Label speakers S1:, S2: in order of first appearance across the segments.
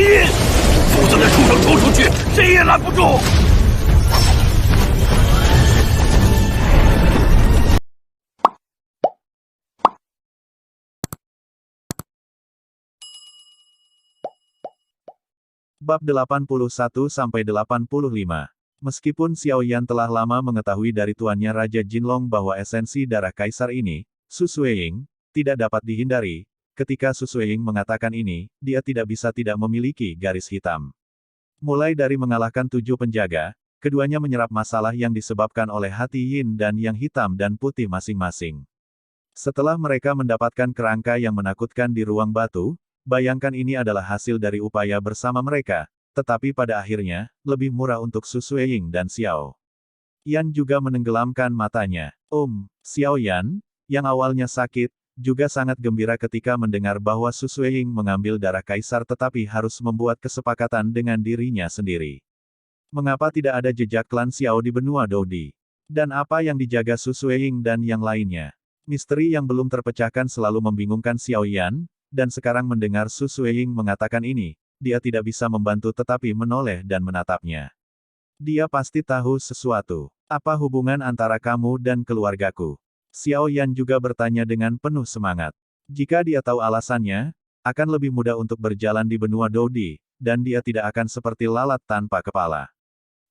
S1: 印，否则那畜生冲出去，谁也拦不住。
S2: Bab 81-85. Meskipun Xiao Yan telah lama mengetahui dari tuannya Raja Jinlong bahwa esensi darah kaisar ini, Su Sueying, tidak dapat dihindari. Ketika Su Sueying mengatakan ini, dia tidak bisa tidak memiliki garis hitam. Mulai dari mengalahkan 7 penjaga, keduanya menyerap masalah yang disebabkan oleh hati yin dan yang hitam dan putih masing-masing. Setelah mereka mendapatkan kerangka yang menakutkan di ruang batu, bayangkan ini adalah hasil dari upaya bersama mereka, tetapi pada akhirnya, lebih murah untuk Su Sueying dan Xiao Yan juga menenggelamkan matanya. Xiao Yan, yang awalnya sakit, juga sangat gembira ketika mendengar bahwa Su Sueying mengambil darah kaisar tetapi harus membuat kesepakatan dengan dirinya sendiri. Mengapa tidak ada jejak klan Xiao di benua Dodi? Dan apa yang dijaga Su Sueying dan yang lainnya? Misteri yang belum terpecahkan selalu membingungkan Xiao Yan, dan sekarang mendengar Su Sueying mengatakan ini, dia tidak bisa membantu tetapi menoleh dan menatapnya. Dia pasti tahu sesuatu. Apa hubungan antara kamu dan keluargaku? Xiao Yan juga bertanya dengan penuh semangat. Jika dia tahu alasannya, akan lebih mudah untuk berjalan di benua Dodi, dan dia tidak akan seperti lalat tanpa kepala.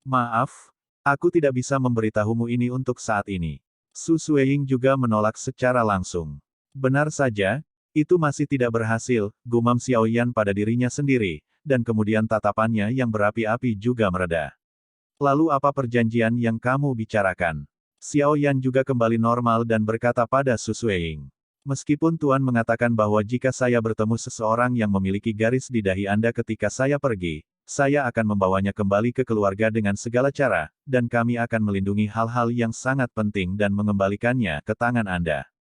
S2: Maaf, aku tidak bisa memberitahumu ini untuk saat ini. Su Sueying juga menolak secara langsung. Benar saja, itu masih tidak berhasil, gumam Xiao Yan pada dirinya sendiri, dan kemudian tatapannya yang berapi-api juga mereda. Lalu apa perjanjian yang kamu bicarakan? Xiao Yan juga kembali normal dan berkata pada Su Sueying. Meskipun Tuan mengatakan bahwa jika saya bertemu seseorang yang memiliki garis di dahi Anda ketika saya pergi, saya akan membawanya kembali ke keluarga dengan segala cara, dan kami akan melindungi hal-hal yang sangat penting dan mengembalikannya ke tangan Anda.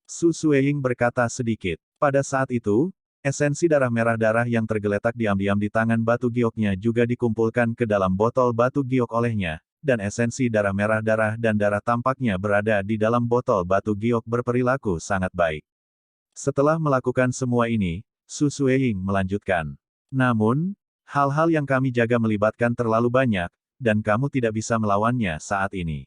S2: Su Sueying berkata sedikit. Pada saat itu, esensi darah merah darah yang tergeletak diam-diam di tangan batu gioknya juga dikumpulkan ke dalam botol batu giok olehnya, dan esensi darah merah darah dan darah tampaknya berada di dalam botol batu giok berperilaku sangat baik. Setelah melakukan semua ini, Su Sueying melanjutkan. Namun, hal-hal yang kami jaga melibatkan terlalu banyak, dan kamu tidak bisa melawannya saat ini.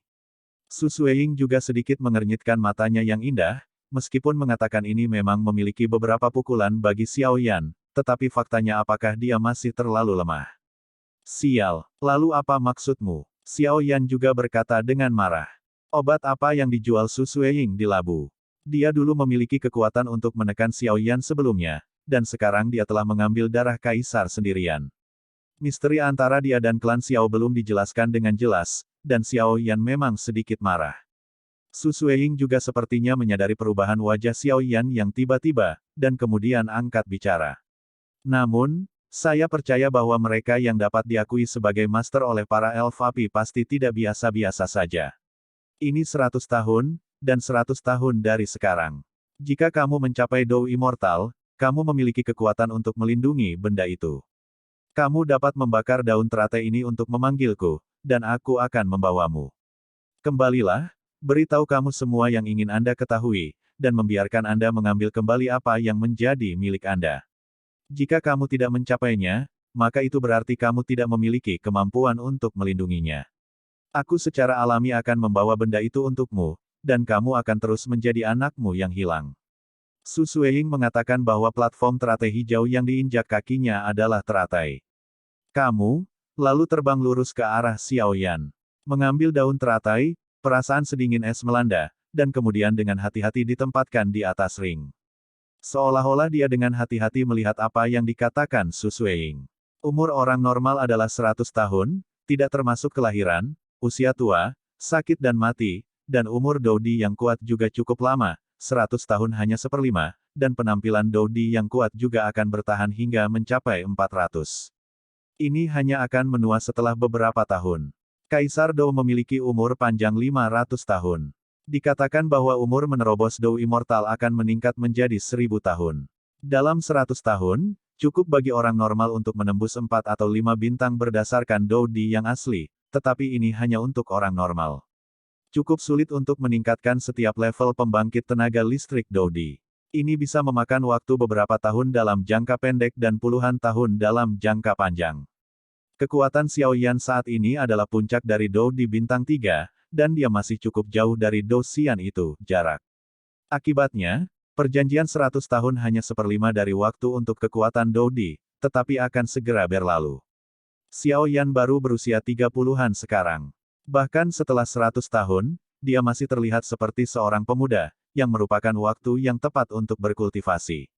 S2: Su Sueying juga sedikit mengernyitkan matanya yang indah, meskipun mengatakan ini memang memiliki beberapa pukulan bagi Xiao Yan, tetapi faktanya apakah dia masih terlalu lemah? Sial, lalu apa maksudmu? Xiao Yan juga berkata dengan marah. Obat apa yang dijual Su Sueying di Labu? Dia dulu memiliki kekuatan untuk menekan Xiao Yan sebelumnya, dan sekarang dia telah mengambil darah kaisar sendirian. Misteri antara dia dan klan Xiao belum dijelaskan dengan jelas, dan Xiao Yan memang sedikit marah. Su Sueying juga sepertinya menyadari perubahan wajah Xiao Yan yang tiba-tiba, dan kemudian angkat bicara. Namun, saya percaya bahwa mereka yang dapat diakui sebagai master oleh para elf api pasti tidak biasa-biasa saja. Ini 100 tahun, dan 100 tahun dari sekarang. Jika kamu mencapai Dou Immortal, kamu memiliki kekuatan untuk melindungi benda itu. Kamu dapat membakar daun teratai ini untuk memanggilku, dan aku akan membawamu. Kembalilah, beritahu kamu semua yang ingin Anda ketahui, dan membiarkan Anda mengambil kembali apa yang menjadi milik Anda. Jika kamu tidak mencapainya, maka itu berarti kamu tidak memiliki kemampuan untuk melindunginya. Aku secara alami akan membawa benda itu untukmu, dan kamu akan terus menjadi anakmu yang hilang. Su Sueying mengatakan bahwa platform teratai hijau yang diinjak kakinya adalah teratai. Kamu, lalu terbang lurus ke arah Xiao Yan. Mengambil daun teratai, perasaan sedingin es melanda, dan kemudian dengan hati-hati ditempatkan di atas ring. Seolah-olah dia dengan hati-hati melihat apa yang dikatakan Su Sueying. Umur orang normal adalah 100 tahun, tidak termasuk kelahiran, usia tua, sakit dan mati, dan umur Dodi yang kuat juga cukup lama, 100 tahun hanya seperlima, dan penampilan Dodi yang kuat juga akan bertahan hingga mencapai 400. Ini hanya akan menua setelah beberapa tahun. Kaisar Dou memiliki umur panjang 500 tahun. Dikatakan bahwa umur menerobos Dou Immortal akan meningkat menjadi 1000 tahun. Dalam 100 tahun, cukup bagi orang normal untuk menembus 4 atau 5 bintang berdasarkan Dodi yang asli, tetapi ini hanya untuk orang normal. Cukup sulit untuk meningkatkan setiap level pembangkit tenaga listrik Dodi. Ini bisa memakan waktu beberapa tahun dalam jangka pendek dan puluhan tahun dalam jangka panjang. Kekuatan Xiao Yan saat ini adalah puncak dari Dou di bintang 3, dan dia masih cukup jauh dari Dou Xian itu, jarak. Akibatnya, perjanjian 100 tahun hanya seperlima dari waktu untuk kekuatan Dou Di, tetapi akan segera berlalu. Xiao Yan baru berusia 30-an sekarang. Bahkan setelah 100 tahun, dia masih terlihat seperti seorang pemuda, yang merupakan waktu yang tepat untuk berkultivasi.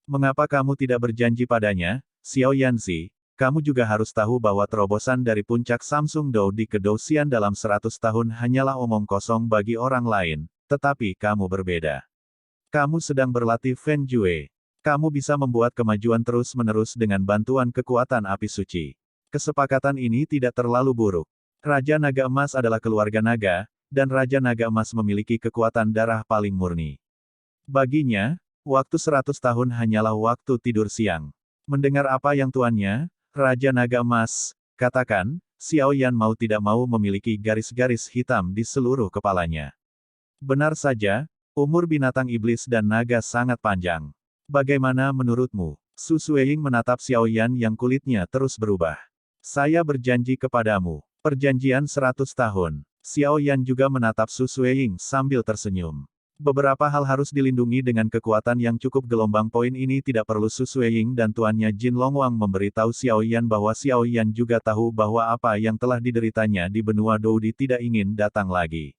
S2: Mengapa kamu tidak berjanji padanya, Xiao Yanzi? Kamu juga harus tahu bahwa terobosan dari puncak Samsung Dou Di ke Dou Xian dalam 100 tahun hanyalah omong kosong bagi orang lain, tetapi kamu berbeda. Kamu sedang berlatih Feng Jue. Kamu bisa membuat kemajuan terus-menerus dengan bantuan kekuatan api suci. Kesepakatan ini tidak terlalu buruk. Raja Naga Emas adalah keluarga naga, dan Raja Naga Emas memiliki kekuatan darah paling murni. Baginya, waktu 100 tahun hanyalah waktu tidur siang. Mendengar apa yang tuannya, Raja Naga Emas, katakan, Xiao Yan mau tidak mau memiliki garis-garis hitam di seluruh kepalanya. Benar saja, umur binatang iblis dan naga sangat panjang. Bagaimana menurutmu? Su Sueying menatap Xiao Yan yang kulitnya terus berubah. Saya berjanji kepadamu, perjanjian 100 tahun. Xiao Yan juga menatap Su Sueying sambil tersenyum. Beberapa hal harus dilindungi dengan kekuatan yang cukup gelombang poin ini tidak perlu Su Sueying dan tuannya Jin Longwang memberitahu Xiao Yan bahwa Xiao Yan juga tahu bahwa apa yang telah dideritanya di benua Doudi tidak ingin datang lagi.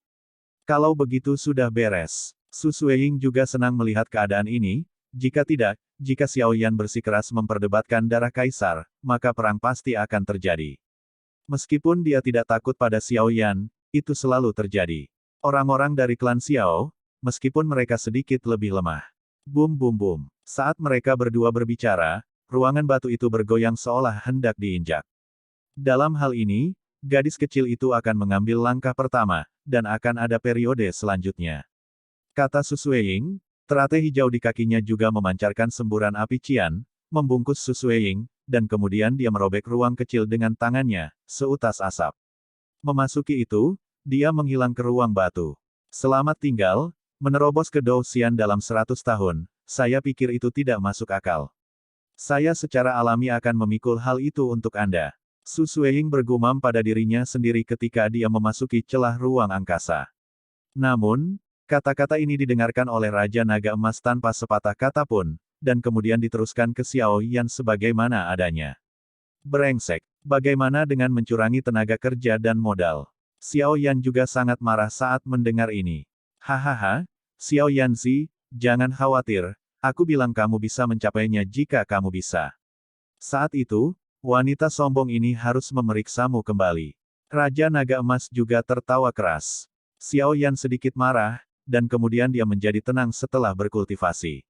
S2: Kalau begitu sudah beres. Su Sueying juga senang melihat keadaan ini, jika tidak, jika Xiao Yan bersikeras memperdebatkan darah kaisar, maka perang pasti akan terjadi. Meskipun dia tidak takut pada Xiao Yan, itu selalu terjadi. Orang-orang dari klan Xiao, meskipun mereka sedikit lebih lemah. Bum bum bum. Saat mereka berdua berbicara, ruangan batu itu bergoyang seolah hendak diinjak. Dalam hal ini, gadis kecil itu akan mengambil langkah pertama, dan akan ada periode selanjutnya. Kata Su Sueying, teratai hijau di kakinya juga memancarkan semburan api cian, membungkus Su Sueying, dan kemudian dia merobek ruang kecil dengan tangannya, seutas asap. Memasuki itu, dia menghilang ke ruang batu. Selamat tinggal, menerobos ke Dou Xian dalam 100 tahun, saya pikir itu tidak masuk akal. Saya secara alami akan memikul hal itu untuk Anda. Su Sueying bergumam pada dirinya sendiri ketika dia memasuki celah ruang angkasa. Namun, kata-kata ini didengarkan oleh Raja Naga Emas tanpa sepatah kata pun, dan kemudian diteruskan ke Xiao Yan sebagaimana adanya. Brengsek, bagaimana dengan mencurangi tenaga kerja dan modal? Xiao Yan juga sangat marah saat mendengar ini. Hahaha, Xiao Yanzi, jangan khawatir, aku bilang kamu bisa mencapainya jika kamu bisa. Saat itu, wanita sombong ini harus memeriksamu kembali. Raja Naga Emas juga tertawa keras. Xiao Yan sedikit marah, dan kemudian dia menjadi tenang setelah berkultivasi.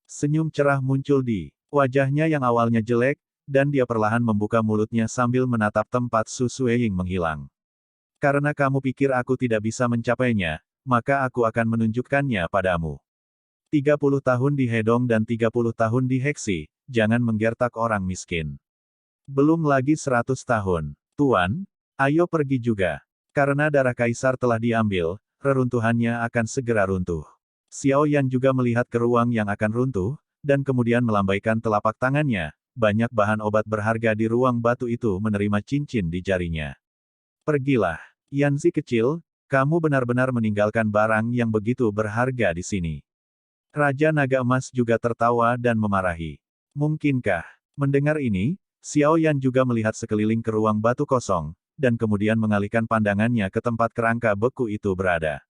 S2: Senyum cerah muncul di wajahnya yang awalnya jelek, dan dia perlahan membuka mulutnya sambil menatap tempat Su Sueying menghilang. Karena kamu pikir aku tidak bisa mencapainya, maka aku akan menunjukkannya padamu. 30 tahun di Hedong dan 30 tahun di Heksi, jangan menggertak orang miskin. Belum lagi 100 tahun. Tuan, ayo pergi juga. Karena darah kaisar telah diambil, reruntuhannya akan segera runtuh. Xiao Yan juga melihat ke ruang yang akan runtuh, dan kemudian melambaikan telapak tangannya. Banyak bahan obat berharga di ruang batu itu menerima cincin di jarinya. Pergilah, Yanzi kecil, kamu benar-benar meninggalkan barang yang begitu berharga di sini. Raja Naga Emas juga tertawa dan memarahi. Mungkinkah? Mendengar ini, Xiao Yan juga melihat sekeliling ke ruang batu kosong, dan kemudian mengalihkan pandangannya ke tempat kerangka beku itu berada.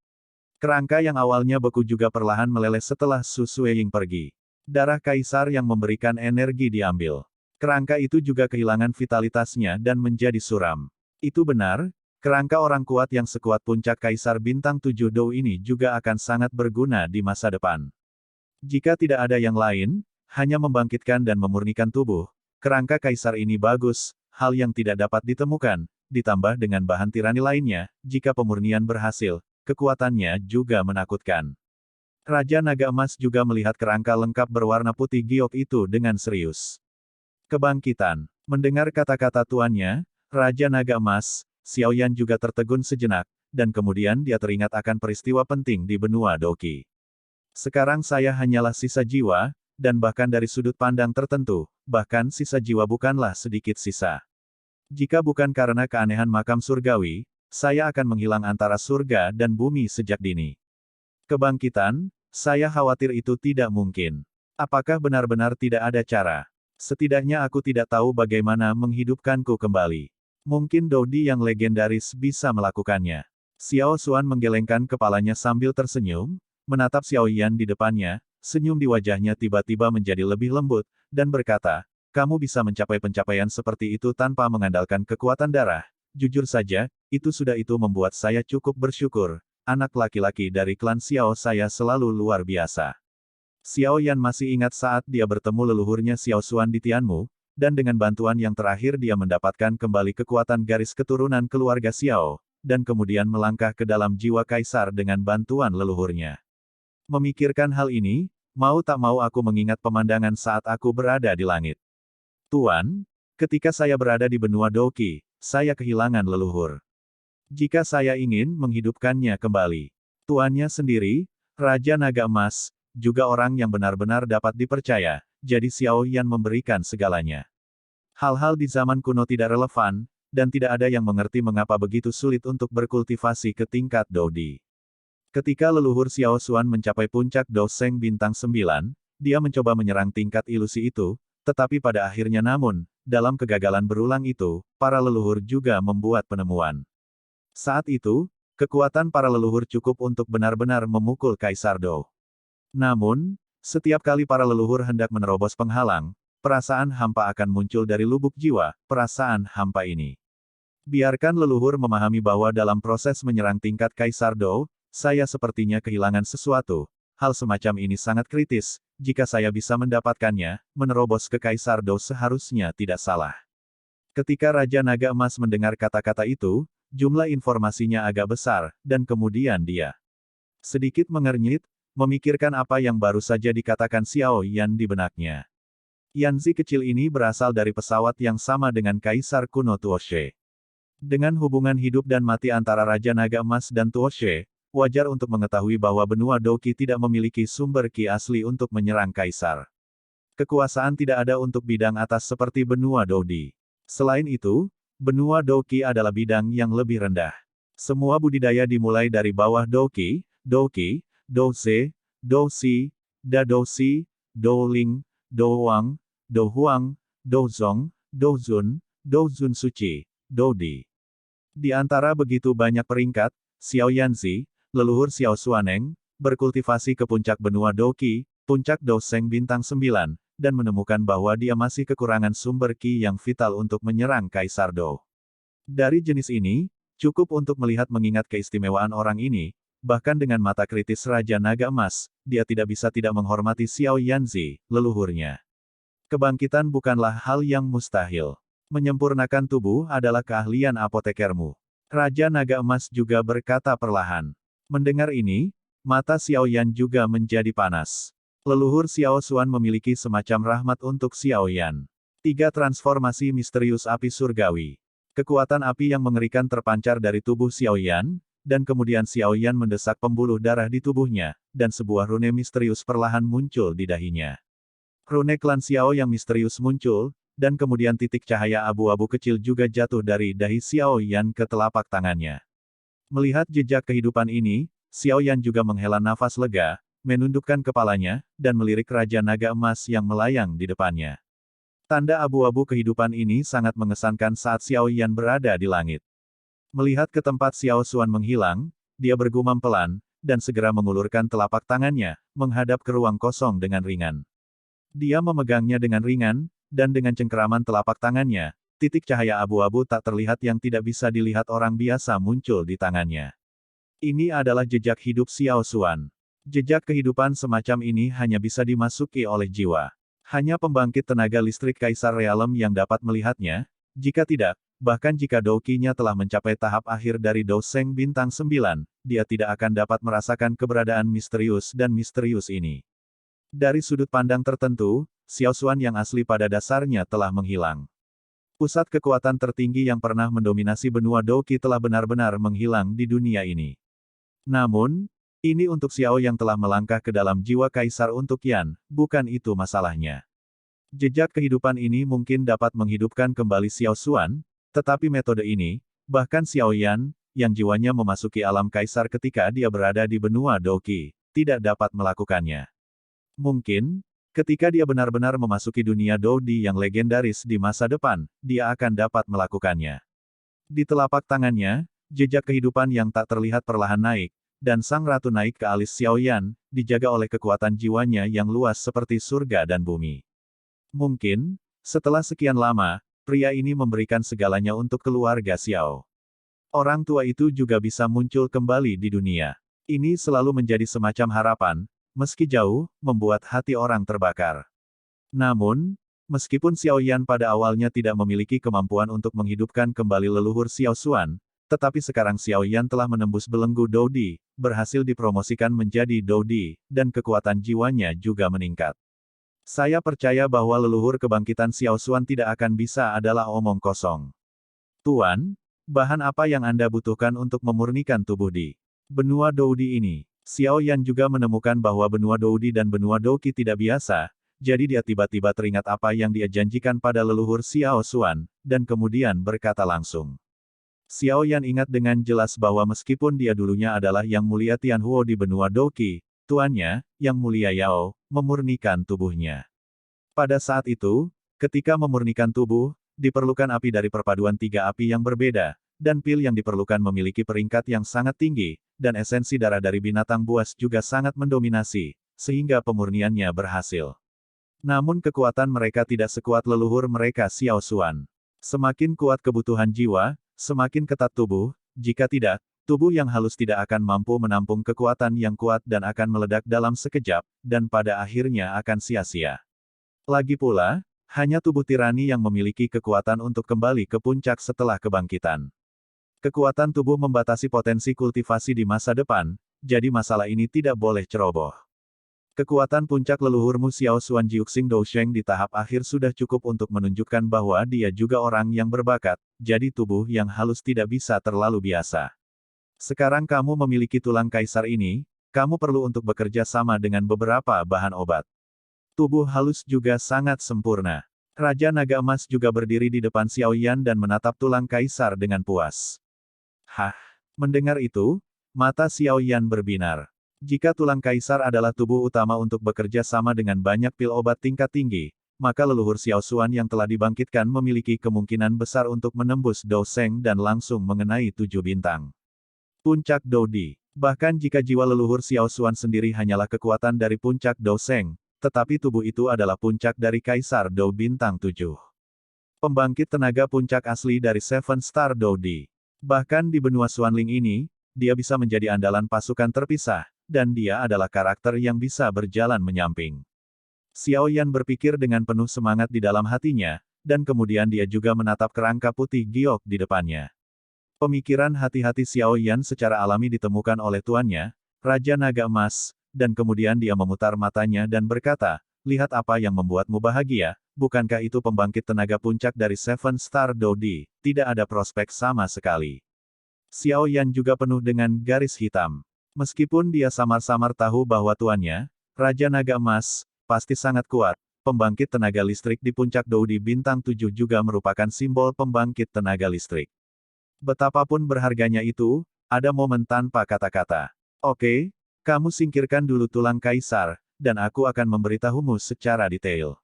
S2: Kerangka yang awalnya beku juga perlahan meleleh setelah Su Sueying pergi. Darah kaisar yang memberikan energi diambil. Kerangka itu juga kehilangan vitalitasnya dan menjadi suram. Itu benar, kerangka orang kuat yang sekuat puncak kaisar bintang 7 Dou ini juga akan sangat berguna di masa depan. Jika tidak ada yang lain, hanya membangkitkan dan memurnikan tubuh, kerangka kaisar ini bagus, hal yang tidak dapat ditemukan, ditambah dengan bahan tirani lainnya, jika pemurnian berhasil, kekuatannya juga menakutkan. Raja Naga Emas juga melihat kerangka lengkap berwarna putih giok itu dengan serius. Kebangkitan. Mendengar kata-kata tuannya, Raja Naga Emas, Xiao Yan juga tertegun sejenak, dan kemudian dia teringat akan peristiwa penting di benua Doqi. Sekarang saya hanyalah sisa jiwa, dan bahkan dari sudut pandang tertentu, bahkan sisa jiwa bukanlah sedikit sisa. Jika bukan karena keanehan makam surgawi, saya akan menghilang antara surga dan bumi sejak dini. Kebangkitan, saya khawatir itu tidak mungkin. Apakah benar-benar tidak ada cara? Setidaknya aku tidak tahu bagaimana menghidupkanku kembali. Mungkin Dodi yang legendaris bisa melakukannya. Xiao Xuan menggelengkan kepalanya sambil tersenyum, menatap Xiao Yan di depannya, senyum di wajahnya tiba-tiba menjadi lebih lembut, dan berkata, kamu bisa mencapai pencapaian seperti itu tanpa mengandalkan kekuatan darah. Jujur saja, itu membuat saya cukup bersyukur. Anak laki-laki dari klan Xiao saya selalu luar biasa. Xiao Yan masih ingat saat dia bertemu leluhurnya Xiao Xuan di Tianmu, dan dengan bantuan yang terakhir dia mendapatkan kembali kekuatan garis keturunan keluarga Xiao, dan kemudian melangkah ke dalam jiwa kaisar dengan bantuan leluhurnya. Memikirkan hal ini, mau tak mau aku mengingat pemandangan saat aku berada di langit. Tuan, ketika saya berada di benua Doqi, saya kehilangan leluhur. Jika saya ingin menghidupkannya kembali, tuannya sendiri, Raja Naga Emas, juga orang yang benar-benar dapat dipercaya, jadi Xiao Yan memberikan segalanya. Hal-hal di zaman kuno tidak relevan, dan tidak ada yang mengerti mengapa begitu sulit untuk berkultivasi ke tingkat Dodi. Ketika leluhur Xiao Xuan mencapai puncak Doseng Bintang 9, dia mencoba menyerang tingkat ilusi itu, tetapi pada akhirnya dalam kegagalan berulang itu, para leluhur juga membuat penemuan. Saat itu, kekuatan para leluhur cukup untuk benar-benar memukul Kaisar Dou. Namun, setiap kali para leluhur hendak menerobos penghalang, perasaan hampa akan muncul dari lubuk jiwa, perasaan hampa ini. Biarkan leluhur memahami bahwa dalam proses menyerang tingkat Kaisar Dou, saya sepertinya kehilangan sesuatu. Hal semacam ini sangat kritis, jika saya bisa mendapatkannya, menerobos ke Kaisar Dou seharusnya tidak salah. Ketika Raja Naga Emas mendengar kata-kata itu, jumlah informasinya agak besar, dan kemudian dia sedikit mengernyit, memikirkan apa yang baru saja dikatakan Xiao Yan di benaknya. Yanzi kecil ini berasal dari pesawat yang sama dengan Kaisar kuno Tuoshe. Dengan hubungan hidup dan mati antara Raja Naga Emas dan Tuoshe, wajar untuk mengetahui bahwa benua Doqi tidak memiliki sumber ki asli untuk menyerang Kaisar. Kekuasaan tidak ada untuk bidang atas seperti benua Dodi. Selain itu, benua Doqi adalah bidang yang lebih rendah. Semua budidaya dimulai dari bawah Doqi, Doqi, Douze, Douxi, Dadouxi, Douling, Douwang, Douhuang, Douzong, Douzun, Douzun Suci, Dodi. Di antara begitu banyak peringkat, Xiao Yanzi, leluhur Xiao Xuaneng, berkultivasi ke puncak benua Doqi, puncak Doseng Bintang 9, dan menemukan bahwa dia masih kekurangan sumber ki yang vital untuk menyerang Kaisar Dou. Dari jenis ini, cukup untuk melihat mengingat keistimewaan orang ini, bahkan dengan mata kritis Raja Naga Emas, dia tidak bisa tidak menghormati Xiao Yanzi, leluhurnya. Kebangkitan bukanlah hal yang mustahil. Menyempurnakan tubuh adalah keahlian apotekermu. Raja Naga Emas juga berkata perlahan. Mendengar ini, mata Xiao Yan juga menjadi panas. Leluhur Xiao Xuan memiliki semacam rahmat untuk Xiao Yan. 3 transformasi misterius api surgawi. Kekuatan api yang mengerikan terpancar dari tubuh Xiao Yan, dan kemudian Xiao Yan mendesak pembuluh darah di tubuhnya, dan sebuah rune misterius perlahan muncul di dahinya. Rune klan Xiao yang misterius muncul, dan kemudian titik cahaya abu-abu kecil juga jatuh dari dahi Xiao Yan ke telapak tangannya. Melihat jejak kehidupan ini, Xiao Yan juga menghela nafas lega, menundukkan kepalanya, dan melirik Raja Naga Emas yang melayang di depannya. Tanda abu-abu kehidupan ini sangat mengesankan saat Xiao Yan berada di langit. Melihat ke tempat Xiao Xuan menghilang, dia bergumam pelan, dan segera mengulurkan telapak tangannya, menghadap ke ruang kosong dengan ringan. Dia memegangnya dengan ringan, dan dengan cengkeraman telapak tangannya, titik cahaya abu-abu tak terlihat yang tidak bisa dilihat orang biasa muncul di tangannya. Ini adalah jejak hidup Xiao Xuan. Jejak kehidupan semacam ini hanya bisa dimasuki oleh jiwa. Hanya pembangkit tenaga listrik Kaisar Realem yang dapat melihatnya, jika tidak, bahkan jika Doqi-nya telah mencapai tahap akhir dari Doseng Bintang 9, dia tidak akan dapat merasakan keberadaan misterius dan misterius ini. Dari sudut pandang tertentu, Xiao Xuan yang asli pada dasarnya telah menghilang. Pusat kekuatan tertinggi yang pernah mendominasi benua Doqi telah benar-benar menghilang di dunia ini. Namun, Ini untuk Xiao yang telah melangkah ke dalam jiwa kaisar untuk Yan, bukan itu masalahnya. Jejak kehidupan ini mungkin dapat menghidupkan kembali Xiao Xuan, tetapi metode ini, bahkan Xiao Yan, yang jiwanya memasuki alam kaisar ketika dia berada di benua Douqi, tidak dapat melakukannya. Mungkin, ketika dia benar-benar memasuki dunia Doudi yang legendaris di masa depan, dia akan dapat melakukannya. Di telapak tangannya, jejak kehidupan yang tak terlihat perlahan naik, dan sang ratu naik ke alis Xiaoyan, dijaga oleh kekuatan jiwanya yang luas seperti surga dan bumi. Mungkin, setelah sekian lama, pria ini memberikan segalanya untuk keluarga Xiao. Orang tua itu juga bisa muncul kembali di dunia. Ini selalu menjadi semacam harapan, meski jauh, membuat hati orang terbakar. Namun, meskipun Xiaoyan pada awalnya tidak memiliki kemampuan untuk menghidupkan kembali leluhur Xiao Xuan, tetapi sekarang Xiaoyan telah menembus belenggu Doudi, berhasil dipromosikan menjadi Doudi, dan kekuatan jiwanya juga meningkat. Saya percaya bahwa leluhur kebangkitan Xiao Xuan tidak akan bisa adalah omong kosong. Tuan, bahan apa yang Anda butuhkan untuk memurnikan tubuh di benua Doudi ini? Xiaoyan juga menemukan bahwa benua Doudi dan benua Douqi tidak biasa, jadi dia tiba-tiba teringat apa yang dia janjikan pada leluhur Xiao Xuan, dan kemudian berkata langsung. Xiaoyan ingat dengan jelas bahwa meskipun dia dulunya adalah Yang Mulia Tianhuo di benua Douqi, tuannya, Yang Mulia Yao, memurnikan tubuhnya. Pada saat itu, ketika memurnikan tubuh, diperlukan api dari perpaduan tiga api yang berbeda, dan pil yang diperlukan memiliki peringkat yang sangat tinggi, dan esensi darah dari binatang buas juga sangat mendominasi, sehingga pemurniannya berhasil. Namun kekuatan mereka tidak sekuat leluhur mereka Xiao Xuan. Semakin kuat kebutuhan jiwa, semakin ketat tubuh, jika tidak, tubuh yang halus tidak akan mampu menampung kekuatan yang kuat dan akan meledak dalam sekejap, dan pada akhirnya akan sia-sia. Lagi pula, hanya tubuh tirani yang memiliki kekuatan untuk kembali ke puncak setelah kebangkitan. Kekuatan tubuh membatasi potensi kultivasi di masa depan, jadi masalah ini tidak boleh ceroboh. Kekuatan puncak leluhurmu Xiao Xuan Jiuxing Dousheng di tahap akhir sudah cukup untuk menunjukkan bahwa dia juga orang yang berbakat, jadi tubuh yang halus tidak bisa terlalu biasa. Sekarang kamu memiliki tulang kaisar ini, kamu perlu untuk bekerja sama dengan beberapa bahan obat. Tubuh halus juga sangat sempurna. Raja Naga Emas juga berdiri di depan Xiaoyan dan menatap tulang kaisar dengan puas. Hah? Mendengar itu, mata Xiaoyan berbinar. Jika tulang kaisar adalah tubuh utama untuk bekerja sama dengan banyak pil obat tingkat tinggi, maka leluhur Xiao Xuan yang telah dibangkitkan memiliki kemungkinan besar untuk menembus Douseng dan langsung mengenai 7 bintang. Puncak Doudi. Bahkan jika jiwa leluhur Xiao Xuan sendiri hanyalah kekuatan dari puncak Douseng, tetapi tubuh itu adalah puncak dari Kaisar Dou bintang 7. Pembangkit tenaga puncak asli dari Seven Star Doudi. Bahkan di benua Xuanling ini, dia bisa menjadi andalan pasukan terpisah, dan dia adalah karakter yang bisa berjalan menyamping. Xiaoyan berpikir dengan penuh semangat di dalam hatinya, dan kemudian dia juga menatap kerangka putih giok di depannya. Pemikiran hati-hati Xiaoyan secara alami ditemukan oleh tuannya, Raja Naga Emas, dan kemudian dia memutar matanya dan berkata, lihat apa yang membuatmu bahagia, bukankah itu pembangkit tenaga puncak dari Seven Star Doudi, tidak ada prospek sama sekali. Xiaoyan juga penuh dengan garis hitam. Meskipun dia samar-samar tahu bahwa tuannya, Raja Naga Emas, pasti sangat kuat, pembangkit tenaga listrik di puncak Doudi bintang 7 juga merupakan simbol pembangkit tenaga listrik. Betapapun berharganya itu, ada momen tanpa kata-kata. Oke, kamu singkirkan dulu tulang kaisar, dan aku akan memberitahumu secara detail.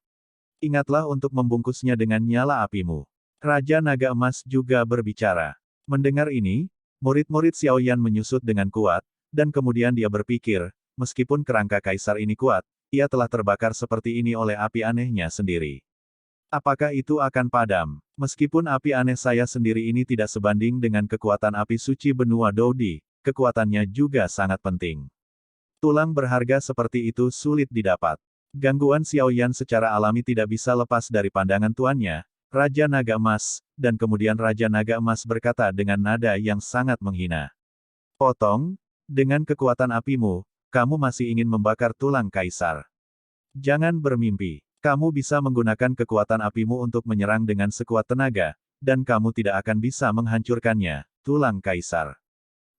S2: Ingatlah untuk membungkusnya dengan nyala apimu. Raja Naga Emas juga berbicara. Mendengar ini, murid-murid Xiaoyan menyusut dengan kuat, dan kemudian dia berpikir, meskipun kerangka kaisar ini kuat, ia telah terbakar seperti ini oleh api anehnya sendiri. Apakah itu akan padam? Meskipun api aneh saya sendiri ini tidak sebanding dengan kekuatan api suci benua Doudi, kekuatannya juga sangat penting. Tulang berharga seperti itu sulit didapat. Gangguan Xiaoyan secara alami tidak bisa lepas dari pandangan tuannya, Raja Naga Emas, dan kemudian Raja Naga Emas berkata dengan nada yang sangat menghina. Potong, dengan kekuatan apimu, kamu masih ingin membakar tulang kaisar. Jangan bermimpi. Kamu bisa menggunakan kekuatan apimu untuk menyerang dengan sekuat tenaga, dan kamu tidak akan bisa menghancurkannya, tulang kaisar.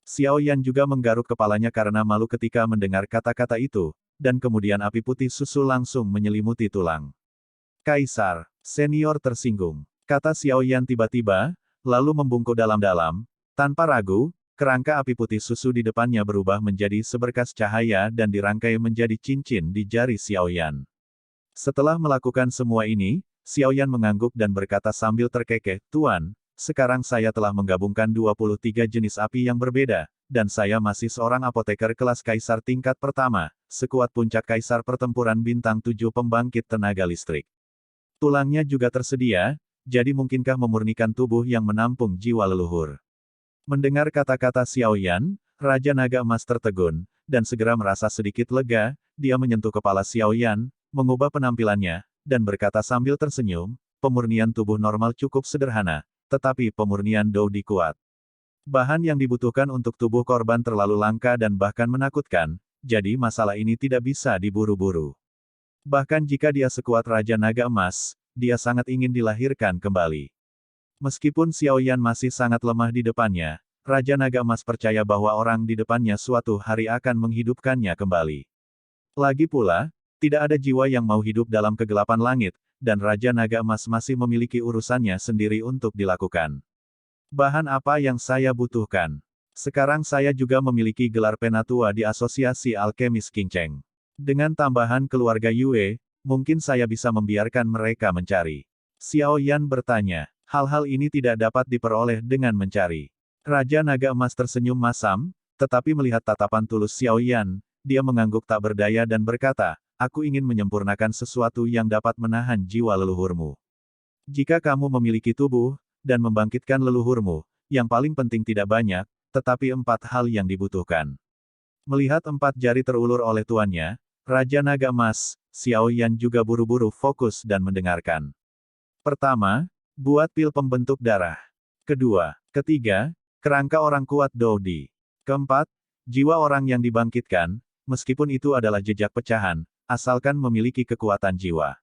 S2: Xiao Yan juga menggaruk kepalanya karena malu ketika mendengar kata-kata itu, dan kemudian api putih susu langsung menyelimuti tulang. Kaisar, senior tersinggung, kata Xiao Yan tiba-tiba, lalu membungkuk dalam-dalam. Tanpa ragu, kerangka api putih susu di depannya berubah menjadi seberkas cahaya dan dirangkai menjadi cincin di jari Xiao Yan. Setelah melakukan semua ini, Xiao Yan mengangguk dan berkata sambil terkekeh, "Tuan, sekarang saya telah menggabungkan 23 jenis api yang berbeda, dan saya masih seorang apoteker kelas kaisar tingkat pertama, sekuat puncak kaisar pertempuran bintang 7 pembangkit tenaga listrik. Tulangnya juga tersedia, jadi mungkinkah memurnikan tubuh yang menampung jiwa leluhur?" Mendengar kata-kata Xiao Yan, Raja Naga Emas tertegun, dan segera merasa sedikit lega. Dia menyentuh kepala Xiao Yan, mengubah penampilannya, dan berkata sambil tersenyum, "Pemurnian tubuh normal cukup sederhana, tetapi pemurnian Dou Di kuat. Bahan yang dibutuhkan untuk tubuh korban terlalu langka dan bahkan menakutkan, jadi masalah ini tidak bisa diburu-buru. Bahkan jika dia sekuat Raja Naga Emas, dia sangat ingin dilahirkan kembali." Meskipun Xiao Yan masih sangat lemah di depannya, Raja Naga Emas percaya bahwa orang di depannya suatu hari akan menghidupkannya kembali. Lagi pula, tidak ada jiwa yang mau hidup dalam kegelapan langit, dan Raja Naga Emas masih memiliki urusannya sendiri untuk dilakukan. Bahan apa yang saya butuhkan? Sekarang saya juga memiliki gelar penatua di Asosiasi Alkemis King Cheng. Dengan tambahan keluarga Yue, mungkin saya bisa membiarkan mereka mencari. Xiao Yan bertanya. Hal-hal ini tidak dapat diperoleh dengan mencari. Raja Naga Emas tersenyum masam, tetapi melihat tatapan tulus Xiao Yan, dia mengangguk tak berdaya dan berkata, "Aku ingin menyempurnakan sesuatu yang dapat menahan jiwa leluhurmu. Jika kamu memiliki tubuh, dan membangkitkan leluhurmu, yang paling penting tidak banyak, tetapi 4 hal yang dibutuhkan." Melihat 4 jari terulur oleh tuannya, Raja Naga Emas, Xiao Yan juga buru-buru fokus dan mendengarkan. Pertama, buat pil pembentuk darah. Kedua, ketiga, kerangka orang kuat Dou Di. Keempat, jiwa orang yang dibangkitkan, meskipun itu adalah jejak pecahan, asalkan memiliki kekuatan jiwa.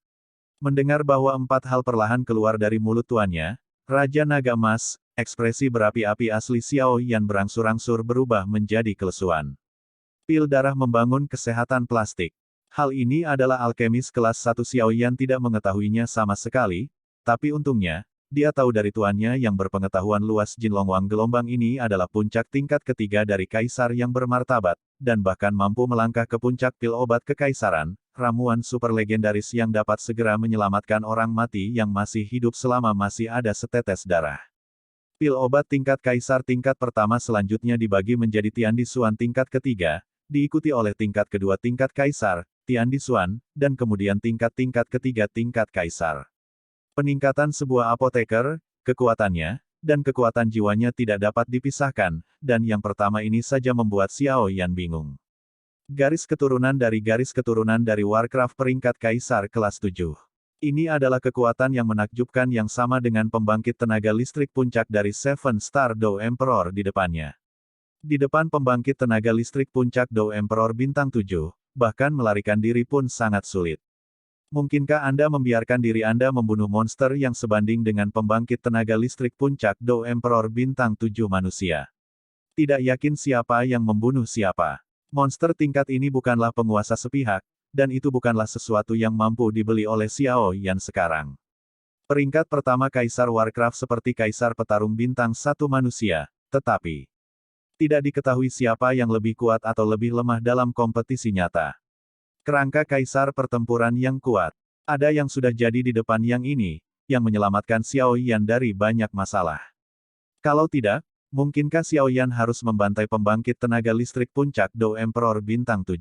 S2: Mendengar bahwa 4 hal perlahan keluar dari mulut tuannya, Raja Naga Emas, ekspresi berapi-api asli Xiao Yan berangsur-angsur berubah menjadi kelesuan. Pil darah membangun kesehatan plastik. Hal ini adalah alkemis kelas 1 Xiao Yan tidak mengetahuinya sama sekali, tapi untungnya, dia tahu dari tuannya yang berpengetahuan luas. Jinlong Wang gelombang ini adalah puncak tingkat ketiga dari kaisar yang bermartabat, dan bahkan mampu melangkah ke puncak pil obat kekaisaran, ramuan super legendaris yang dapat segera menyelamatkan orang mati yang masih hidup selama masih ada setetes darah. Pil obat tingkat kaisar tingkat pertama selanjutnya dibagi menjadi Tian Di Xuan tingkat ketiga, diikuti oleh tingkat kedua tingkat kaisar, Tian Di Xuan, dan kemudian tingkat ketiga tingkat kaisar. Peningkatan sebuah apoteker, kekuatannya, dan kekuatan jiwanya tidak dapat dipisahkan, dan yang pertama ini saja membuat Xiao Yan bingung. Garis keturunan dari Warcraft peringkat kaisar kelas 7. Ini adalah kekuatan yang menakjubkan yang sama dengan pembangkit tenaga listrik puncak dari Seven Star Dou Emperor di depannya. Di depan pembangkit tenaga listrik puncak Dou Emperor bintang 7, bahkan melarikan diri pun sangat sulit. Mungkinkah Anda membiarkan diri Anda membunuh monster yang sebanding dengan pembangkit tenaga listrik puncak Dou Emperor bintang 7 manusia? Tidak yakin siapa yang membunuh siapa. Monster tingkat ini bukanlah penguasa sepihak, dan itu bukanlah sesuatu yang mampu dibeli oleh Xiao Yan sekarang. Peringkat pertama Kaisar Warcraft seperti Kaisar Petarung bintang 1 manusia, tetapi tidak diketahui siapa yang lebih kuat atau lebih lemah dalam kompetisi nyata. Kerangka kaisar pertempuran yang kuat. Ada yang sudah jadi di depan yang ini, yang menyelamatkan Xiao Yan dari banyak masalah. Kalau tidak, mungkinkah Xiao Yan harus membantai pembangkit tenaga listrik puncak Dou Emperor bintang 7?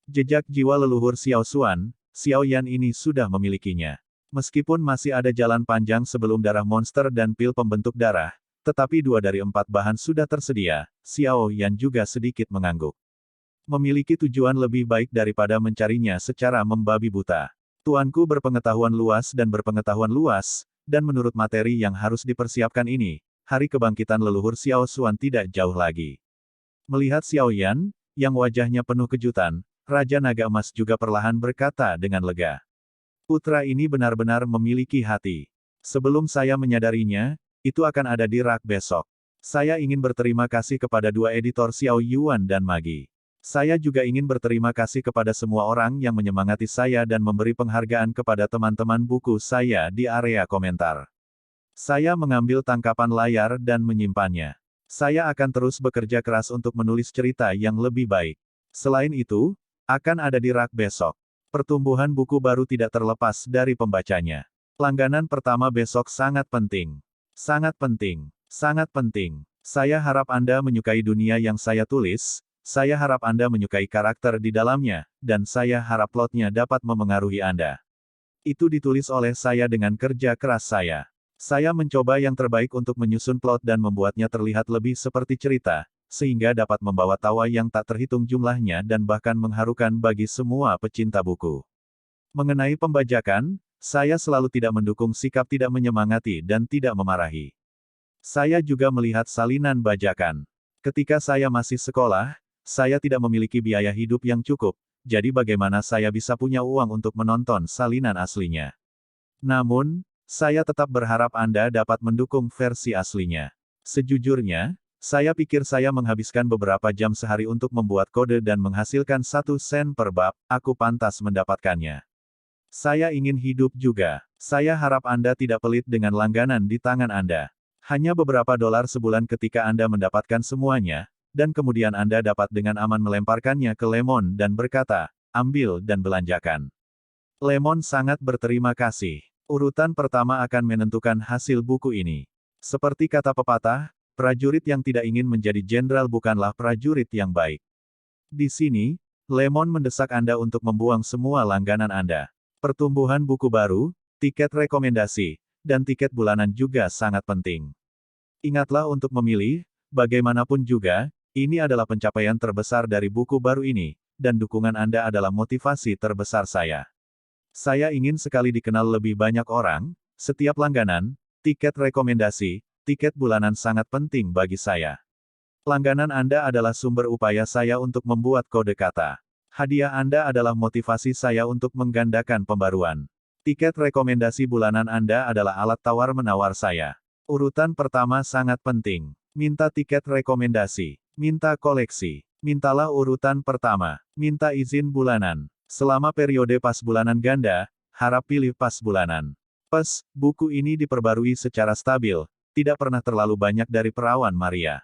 S2: Jejak jiwa leluhur Xiao Xuan, Xiao Yan ini sudah memilikinya. Meskipun masih ada jalan panjang sebelum darah monster dan pil pembentuk darah, tetapi 2 dari 4 bahan sudah tersedia, Xiao Yan juga sedikit mengangguk. Memiliki tujuan lebih baik daripada mencarinya secara membabi buta. Tuanku berpengetahuan luas, dan menurut materi yang harus dipersiapkan ini, hari kebangkitan leluhur Xiao Xuan tidak jauh lagi. Melihat Xiao Yan, yang wajahnya penuh kejutan, Raja Naga Emas juga perlahan berkata dengan lega. Putra ini benar-benar memiliki hati. Sebelum saya menyadarinya, itu akan ada di rak besok. Saya ingin berterima kasih kepada dua editor Xiao Yuan dan Magi. Saya juga ingin berterima kasih kepada semua orang yang menyemangati saya dan memberi penghargaan kepada teman-teman buku saya di area komentar. Saya mengambil tangkapan layar dan menyimpannya. Saya akan terus bekerja keras untuk menulis cerita yang lebih baik. Selain itu, akan ada di rak besok. Pertumbuhan buku baru tidak terlepas dari pembacanya. Langganan pertama besok sangat penting. Sangat penting. Sangat penting. Saya harap Anda menyukai dunia yang saya tulis, saya harap Anda menyukai karakter di dalamnya, dan saya harap plotnya dapat memengaruhi Anda. Itu ditulis oleh saya dengan kerja keras saya. Saya mencoba yang terbaik untuk menyusun plot dan membuatnya terlihat lebih seperti cerita, sehingga dapat membawa tawa yang tak terhitung jumlahnya dan bahkan mengharukan bagi semua pecinta buku. Mengenai pembajakan, saya selalu tidak mendukung sikap tidak menyemangati dan tidak memarahi. Saya juga melihat salinan bajakan. Ketika saya masih sekolah, saya tidak memiliki biaya hidup yang cukup, jadi bagaimana saya bisa punya uang untuk menonton salinan aslinya. Namun, saya tetap berharap Anda dapat mendukung versi aslinya. Sejujurnya, saya pikir saya menghabiskan beberapa jam sehari untuk membuat kode dan menghasilkan 1 sen per bab, aku pantas mendapatkannya. Saya ingin hidup juga. Saya harap Anda tidak pelit dengan langganan di tangan Anda. Hanya beberapa dolar sebulan ketika Anda mendapatkan semuanya, dan kemudian Anda dapat dengan aman melemparkannya ke Lemon dan berkata, ambil dan belanjakan. Lemon sangat berterima kasih. Urutan pertama akan menentukan hasil buku ini. Seperti kata pepatah, prajurit yang tidak ingin menjadi jenderal bukanlah prajurit yang baik. Di sini, Lemon mendesak Anda untuk membuang semua langganan Anda. Pertumbuhan buku baru, tiket rekomendasi, dan tiket bulanan juga sangat penting. Ingatlah untuk memilih, bagaimanapun juga, ini adalah pencapaian terbesar dari buku baru ini, dan dukungan Anda adalah motivasi terbesar saya. Saya ingin sekali dikenal lebih banyak orang, setiap langganan, tiket rekomendasi, tiket bulanan sangat penting bagi saya. Langganan Anda adalah sumber upaya saya untuk membuat kode kata. Hadiah Anda adalah motivasi saya untuk menggandakan pembaruan. Tiket rekomendasi bulanan Anda adalah alat tawar-menawar saya. Urutan pertama sangat penting. Minta tiket rekomendasi. Minta koleksi. Mintalah urutan pertama. Minta izin bulanan. Selama periode pas bulanan ganda, harap pilih pas bulanan. Buku ini diperbarui secara stabil, tidak pernah terlalu banyak dari perawan Maria.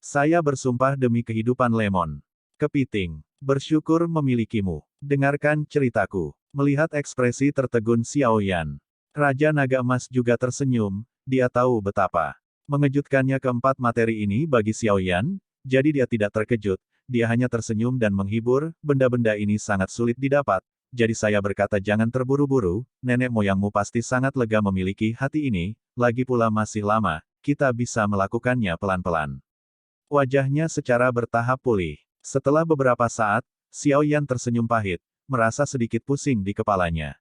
S2: Saya bersumpah demi kehidupan Lemon. Kepiting. Bersyukur memilikimu. Dengarkan ceritaku. Melihat ekspresi tertegun Xiao Yan. Raja Naga Emas juga tersenyum, dia tahu betapa mengejutkannya keempat materi ini bagi Xiao Yan, jadi dia tidak terkejut. Dia hanya tersenyum dan menghibur, benda-benda ini sangat sulit didapat, jadi saya berkata jangan terburu-buru, nenek moyangmu pasti sangat lega memiliki hati ini, lagi pula masih lama, kita bisa melakukannya pelan-pelan. Wajahnya secara bertahap pulih. Setelah beberapa saat, Xiao Yan tersenyum pahit, merasa sedikit pusing di kepalanya.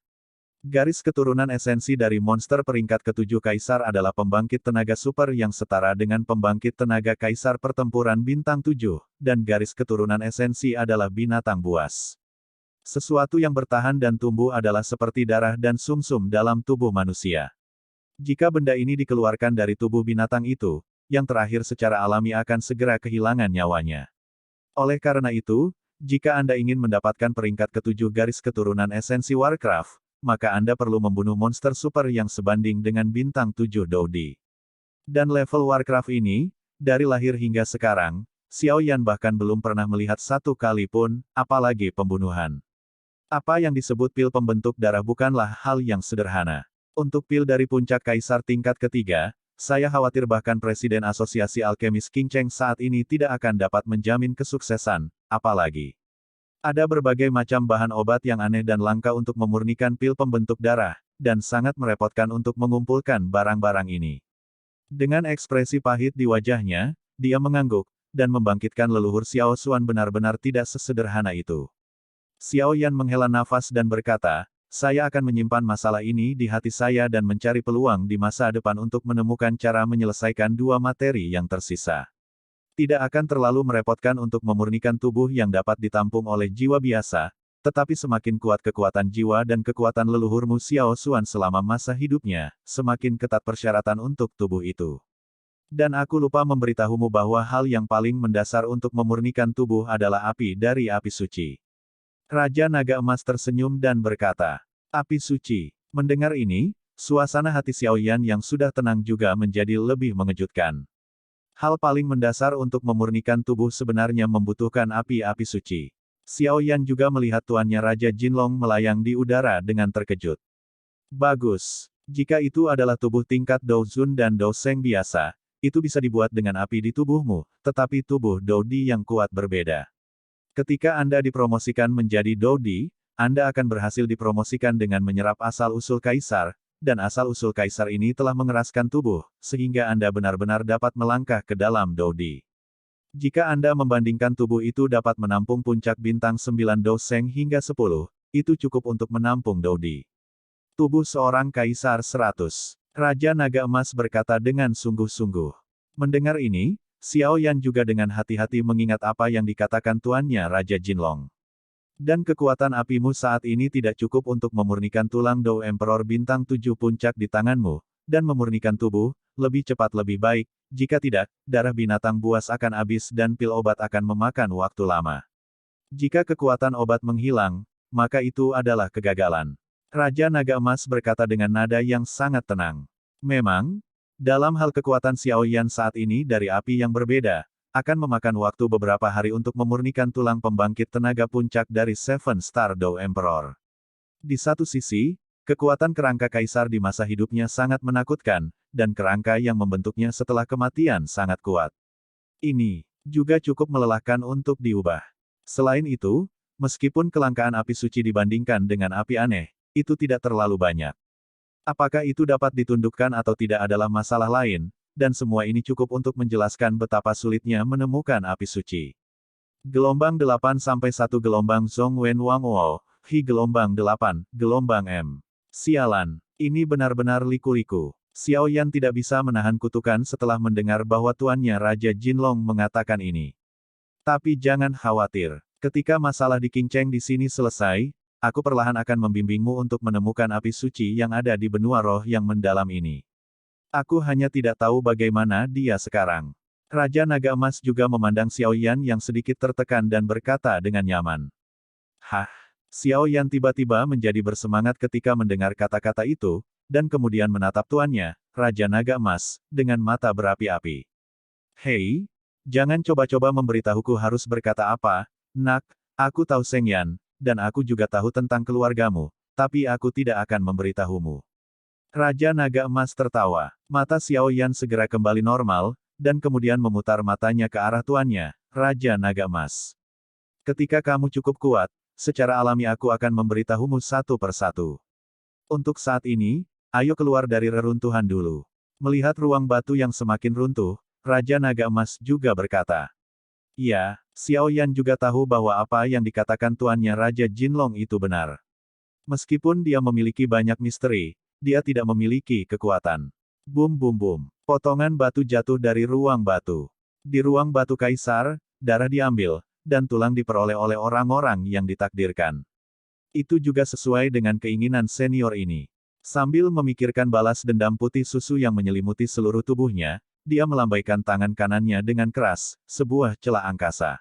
S2: Garis keturunan esensi dari monster peringkat ketujuh Kaisar adalah pembangkit tenaga super yang setara dengan pembangkit tenaga Kaisar pertempuran bintang 7, dan garis keturunan esensi adalah binatang buas. Sesuatu yang bertahan dan tumbuh adalah seperti darah dan sumsum dalam tubuh manusia. Jika benda ini dikeluarkan dari tubuh binatang itu, yang terakhir secara alami akan segera kehilangan nyawanya. Oleh karena itu, jika Anda ingin mendapatkan peringkat ketujuh garis keturunan esensi Warcraft, maka Anda perlu membunuh monster super yang sebanding dengan bintang 7 Doudi. Dan level Warcraft ini, dari lahir hingga sekarang, Xiao Yan bahkan belum pernah melihat satu kali pun, apalagi pembunuhan. Apa yang disebut pil pembentuk darah bukanlah hal yang sederhana. Untuk pil dari puncak Kaisar tingkat ketiga, saya khawatir bahkan Presiden Asosiasi Alkemis King Cheng saat ini tidak akan dapat menjamin kesuksesan, apalagi ada berbagai macam bahan obat yang aneh dan langka untuk memurnikan pil pembentuk darah, dan sangat merepotkan untuk mengumpulkan barang-barang ini. Dengan ekspresi pahit di wajahnya, dia mengangguk, dan membangkitkan leluhur Xiao Xuan benar-benar tidak sesederhana itu. Xiao Yan menghela nafas dan berkata, saya akan menyimpan masalah ini di hati saya dan mencari peluang di masa depan untuk menemukan cara menyelesaikan dua materi yang tersisa. Tidak akan terlalu merepotkan untuk memurnikan tubuh yang dapat ditampung oleh jiwa biasa, tetapi semakin kuat kekuatan jiwa dan kekuatan leluhurmu Xiao Xuan selama masa hidupnya, semakin ketat persyaratan untuk tubuh itu. Dan aku lupa memberitahumu bahwa hal yang paling mendasar untuk memurnikan tubuh adalah api dari api suci. Raja Naga Emas tersenyum dan berkata, api suci. Mendengar ini, suasana hati Xiaoyan yang sudah tenang juga menjadi lebih mengejutkan. Hal paling mendasar untuk memurnikan tubuh sebenarnya membutuhkan api-api suci. Xiaoyan juga melihat tuannya Raja Jinlong melayang di udara dengan terkejut. Bagus. Jika itu adalah tubuh tingkat Dou Zun dan Dou Sheng biasa, itu bisa dibuat dengan api di tubuhmu, tetapi tubuh Dou Di yang kuat berbeda. Ketika Anda dipromosikan menjadi Dou Di, Anda akan berhasil dipromosikan dengan menyerap asal-usul kaisar, dan asal-usul kaisar ini telah mengeraskan tubuh, sehingga Anda benar-benar dapat melangkah ke dalam Dou Di. Jika Anda membandingkan tubuh itu dapat menampung puncak bintang 9 Dou Sheng hingga 10, itu cukup untuk menampung Dou Di. Tubuh seorang kaisar 100. Raja Naga Emas berkata dengan sungguh-sungguh. Mendengar ini, Xiaoyan juga dengan hati-hati mengingat apa yang dikatakan tuannya Raja Jinlong. Dan kekuatan apimu saat ini tidak cukup untuk memurnikan tulang Dou Emperor bintang 7 puncak di tanganmu, dan memurnikan tubuh, lebih cepat lebih baik, jika tidak, darah binatang buas akan habis dan pil obat akan memakan waktu lama. Jika kekuatan obat menghilang, maka itu adalah kegagalan. Raja Naga Emas berkata dengan nada yang sangat tenang. Memang, dalam hal kekuatan Xiaoyan saat ini dari api yang berbeda, akan memakan waktu beberapa hari untuk memurnikan tulang pembangkit tenaga puncak dari Seven Star Dou Emperor. Di satu sisi, kekuatan kerangka kaisar di masa hidupnya sangat menakutkan, dan kerangka yang membentuknya setelah kematian sangat kuat. Ini juga cukup melelahkan untuk diubah. Selain itu, meskipun kelangkaan api suci dibandingkan dengan api aneh, itu tidak terlalu banyak. Apakah itu dapat ditundukkan atau tidak adalah masalah lain, dan semua ini cukup untuk menjelaskan betapa sulitnya menemukan api suci. Gelombang 8 sampai 1 gelombang Zhong Wen Wang Wo, Hi gelombang 8, gelombang M. Sialan, ini benar-benar liku-liku. Xiaoyan tidak bisa menahan kutukan setelah mendengar bahwa tuannya Raja Jinlong mengatakan ini. Tapi jangan khawatir, ketika masalah di Qingcheng di sini selesai, aku perlahan akan membimbingmu untuk menemukan api suci yang ada di benua roh yang mendalam ini. Aku hanya tidak tahu bagaimana dia sekarang. Raja Naga Emas juga memandang Xiaoyan yang sedikit tertekan dan berkata dengan nyaman. Hah? Xiaoyan tiba-tiba menjadi bersemangat ketika mendengar kata-kata itu, dan kemudian menatap tuannya, Raja Naga Emas, dengan mata berapi-api. Hei, jangan coba-coba memberitahuku harus berkata apa, nak, aku tahu Sheng Yan, dan aku juga tahu tentang keluargamu, tapi aku tidak akan memberitahumu. Raja Naga Emas tertawa. Mata Xiaoyan segera kembali normal, dan kemudian memutar matanya ke arah tuannya, Raja Naga Emas. Ketika kamu cukup kuat, secara alami aku akan memberitahumu satu persatu. Untuk saat ini, ayo keluar dari reruntuhan dulu. Melihat ruang batu yang semakin runtuh, Raja Naga Emas juga berkata. Ya, Xiaoyan juga tahu bahwa apa yang dikatakan tuannya Raja Jinlong itu benar. Meskipun dia memiliki banyak misteri, dia tidak memiliki kekuatan. Bum bum bum. Potongan batu jatuh dari ruang batu. Di ruang batu kaisar, darah diambil, dan tulang diperoleh oleh orang-orang yang ditakdirkan. Itu juga sesuai dengan keinginan senior ini. Sambil memikirkan balas dendam putih susu yang menyelimuti seluruh tubuhnya, dia melambaikan tangan kanannya dengan keras, sebuah celah angkasa.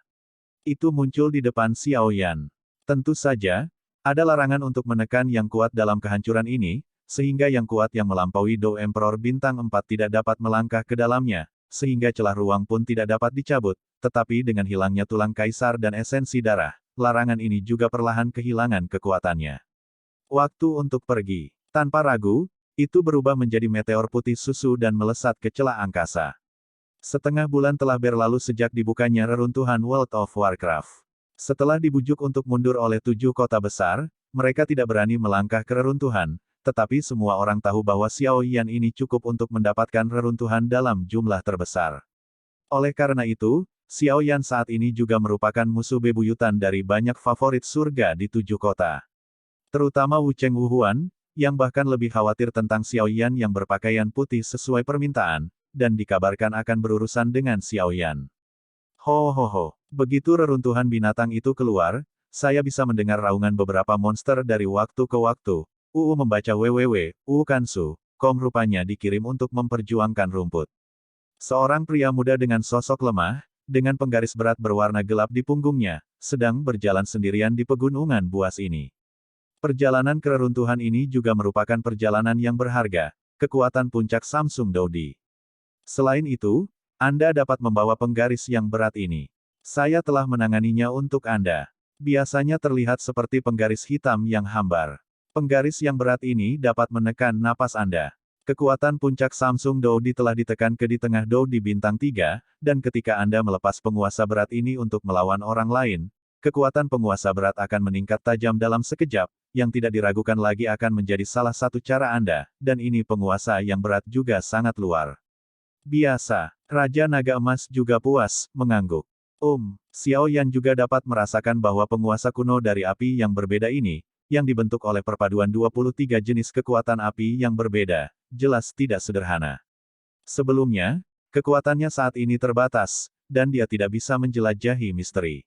S2: Itu muncul di depan Xiaoyan. Tentu saja, ada larangan untuk menekan yang kuat dalam kehancuran ini, sehingga yang kuat yang melampaui Dou Emperor bintang 4 tidak dapat melangkah ke dalamnya, sehingga celah ruang pun tidak dapat dicabut, tetapi dengan hilangnya tulang kaisar dan esensi darah, larangan ini juga perlahan kehilangan kekuatannya. Waktu untuk pergi. Tanpa ragu, itu berubah menjadi meteor putih susu dan melesat ke celah angkasa. Setengah bulan telah berlalu sejak dibukanya reruntuhan World of Warcraft. Setelah dibujuk untuk mundur oleh 7 kota besar, mereka tidak berani melangkah ke reruntuhan, tetapi semua orang tahu bahwa Xiaoyan ini cukup untuk mendapatkan reruntuhan dalam jumlah terbesar. Oleh karena itu, Xiaoyan saat ini juga merupakan musuh bebuyutan dari banyak favorit surga di 7 kota. Terutama Wu Cheng Wu Huan, yang bahkan lebih khawatir tentang Xiaoyan yang berpakaian putih sesuai permintaan, dan dikabarkan akan berurusan dengan Xiaoyan. Ho ho ho, begitu reruntuhan binatang itu keluar, saya bisa mendengar raungan beberapa monster dari waktu ke waktu. Membaca www, Kansu, rupanya dikirim untuk memperjuangkan rumput. Seorang pria muda dengan sosok lemah, dengan penggaris berat berwarna gelap di punggungnya, sedang berjalan sendirian di pegunungan buas ini. Perjalanan ke reruntuhan ini juga merupakan perjalanan yang berharga, kekuatan puncak Samsung Dodi. Selain itu, Anda dapat membawa penggaris yang berat ini. Saya telah menanganinya untuk Anda. Biasanya terlihat seperti penggaris hitam yang hambar. Penggaris yang berat ini dapat menekan napas Anda. Kekuatan puncak Samsung Dodi telah ditekan ke di tengah Dodi bintang 3, dan ketika Anda melepas penguasa berat ini untuk melawan orang lain, kekuatan penguasa berat akan meningkat tajam dalam sekejap, yang tidak diragukan lagi akan menjadi salah satu cara Anda, dan ini penguasa yang berat juga sangat luar biasa. Raja Naga Emas juga puas, mengangguk. Xiao Yan juga dapat merasakan bahwa penguasa kuno dari api yang berbeda ini, yang dibentuk oleh perpaduan 23 jenis kekuatan api yang berbeda, jelas tidak sederhana. Sebelumnya, kekuatannya saat ini terbatas, dan dia tidak bisa menjelajahi misteri.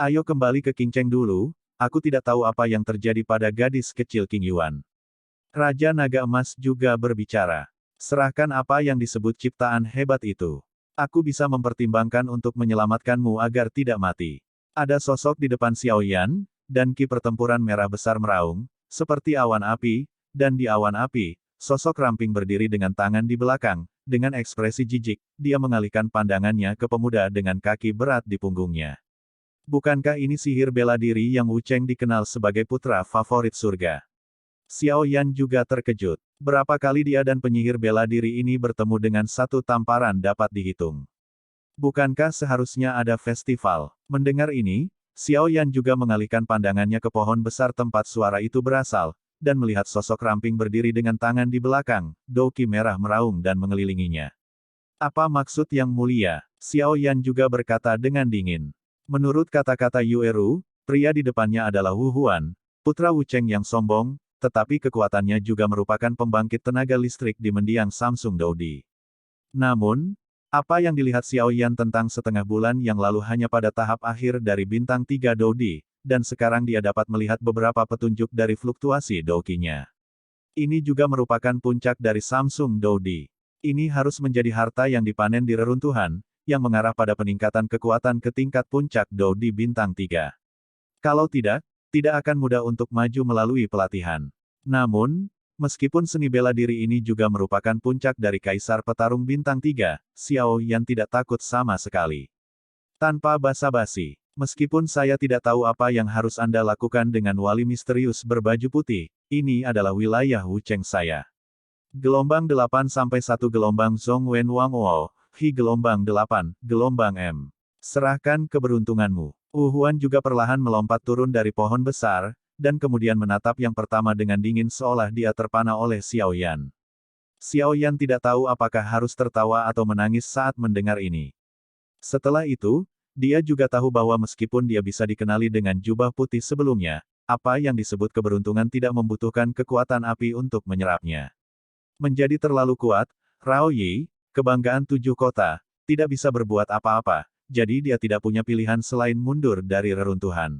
S2: Ayo kembali ke King Cheng dulu, aku tidak tahu apa yang terjadi pada gadis kecil King Yuan. Raja Naga Emas juga berbicara. Serahkan apa yang disebut ciptaan hebat itu. Aku bisa mempertimbangkan untuk menyelamatkanmu agar tidak mati. Ada sosok di depan Xiao Yan, dan ki pertempuran merah besar meraung, seperti awan api, dan di awan api, sosok ramping berdiri dengan tangan di belakang, dengan ekspresi jijik, dia mengalihkan pandangannya ke pemuda dengan kaki berat di punggungnya. Bukankah ini sihir bela diri yang Wu Cheng dikenal sebagai putra favorit surga? Xiao Yan juga terkejut. Berapa kali dia dan penyihir bela diri ini bertemu dengan satu tamparan dapat dihitung. Bukankah seharusnya ada festival? Mendengar ini, Xiao Yan juga mengalihkan pandangannya ke pohon besar tempat suara itu berasal, dan melihat sosok ramping berdiri dengan tangan di belakang, doki merah meraung dan mengelilinginya. Apa maksud yang mulia? Xiao Yan juga berkata dengan dingin. Menurut kata-kata Yu Eru, pria di depannya adalah Wu Huan, putra Wu Cheng yang sombong, tetapi kekuatannya juga merupakan pembangkit tenaga listrik di mendiang Samsung Dodi. Namun, apa yang dilihat Xiao Yan tentang setengah bulan yang lalu hanya pada tahap akhir dari bintang 3 Dodi, dan sekarang dia dapat melihat beberapa petunjuk dari fluktuasi Doki-nya. Ini juga merupakan puncak dari Samsung Dodi. Ini harus menjadi harta yang dipanen di reruntuhan, yang mengarah pada peningkatan kekuatan ke tingkat puncak Dodi bintang 3. Kalau tidak akan mudah untuk maju melalui pelatihan. Namun, meskipun seni bela diri ini juga merupakan puncak dari Kaisar Petarung Bintang 3, Xiao Yan tidak takut sama sekali. Tanpa basa-basi, meskipun saya tidak tahu apa yang harus Anda lakukan dengan wali misterius berbaju putih, ini adalah wilayah Wu Cheng saya. Gelombang 8 sampai 1 gelombang Zhong Wen Wang Wo, Hi gelombang 8, gelombang M. Serahkan keberuntunganmu. Wu Huan juga perlahan melompat turun dari pohon besar, dan kemudian menatap yang pertama dengan dingin seolah dia terpana oleh Xiao Yan. Xiao Yan tidak tahu apakah harus tertawa atau menangis saat mendengar ini. Setelah itu, dia juga tahu bahwa meskipun dia bisa dikenali dengan jubah putih sebelumnya, apa yang disebut keberuntungan tidak membutuhkan kekuatan api untuk menyerapnya. Menjadi terlalu kuat, Rao Yi, kebanggaan 7 kota, tidak bisa berbuat apa-apa. Jadi dia tidak punya pilihan selain mundur dari reruntuhan.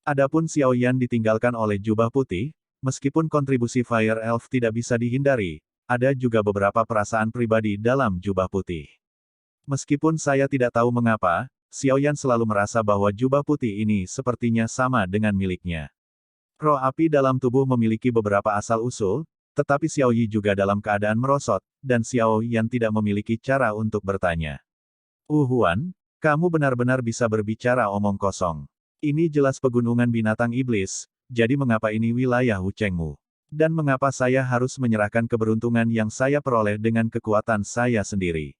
S2: Adapun Xiao Yan ditinggalkan oleh jubah putih, meskipun kontribusi Fire Elf tidak bisa dihindari, ada juga beberapa perasaan pribadi dalam jubah putih. Meskipun saya tidak tahu mengapa, Xiao Yan selalu merasa bahwa jubah putih ini sepertinya sama dengan miliknya. Roh api dalam tubuh memiliki beberapa asal-usul, tetapi Xiao Yi juga dalam keadaan merosot, dan Xiao Yan tidak memiliki cara untuk bertanya. Wu Huan, kamu benar-benar bisa berbicara omong kosong. Ini jelas pegunungan binatang iblis, jadi mengapa ini wilayah Wu Chengmu? Dan mengapa saya harus menyerahkan keberuntungan yang saya peroleh dengan kekuatan saya sendiri?